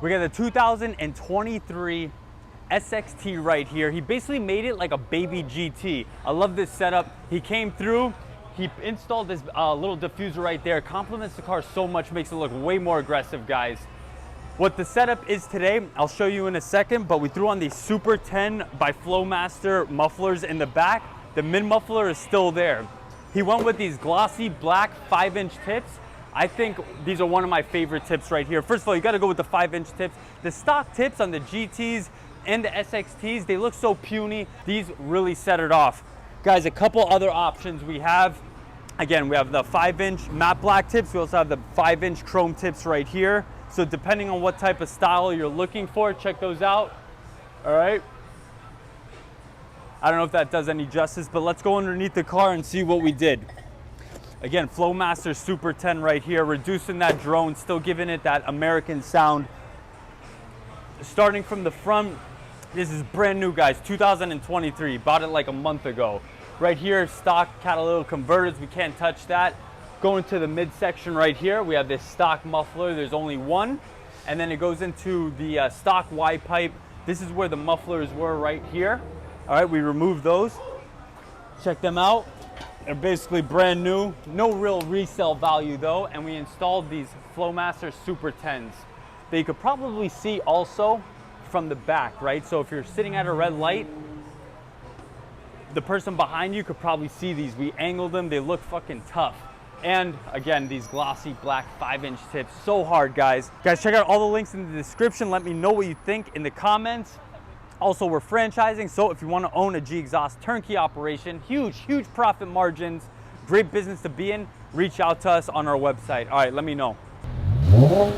We got the 2023 SXT right here. He basically made it like a baby GT. I love this setup. He came through, he installed this little diffuser right there. Complements the car so much, makes it look way more aggressive, guys. What the setup is today, I'll show you in a second, but we threw on the Super 10 by Flowmaster mufflers in the back. The mid muffler is still there. He went with these glossy black 5-inch tips. I think these are one of my favorite tips right here. First of all, you gotta go with the 5-inch tips. The stock tips on the GTs and the SXTs, they look so puny. These really set it off. Guys, a couple other options we have. Again, we have the 5-inch matte black tips. We also have the 5-inch chrome tips right here. So depending on what type of style you're looking for, check those out. All right. I don't know if that does any justice, but let's go underneath the car and see what we did. Again, Flowmaster Super 10 right here, reducing that drone, still giving it that American sound. Starting from the front, this is brand new, guys, 2023. Bought it like a month ago. Right here, stock catalytic converters, we can't touch that. Going to the midsection right here, we have this stock muffler. There's only one, and then it goes into the stock Y pipe. This is where the mufflers were right here. All right, we removed those. Check them out. They're basically brand new. No real resale value though, and we installed these Flowmaster Super 10s that you could probably see also from the back, right? So if you're sitting at a red light, the person behind you could probably see these. We angled them, they look fucking tough. And again, these glossy black 5-inch tips, so hard, guys. Guys, check out all the links in the description. Let me know what you think in the comments. Also, we're franchising, so if you want to own a G Exhaust turnkey operation, huge profit margins, great business to be in, reach out to us on our website. All right, let me know. Oh,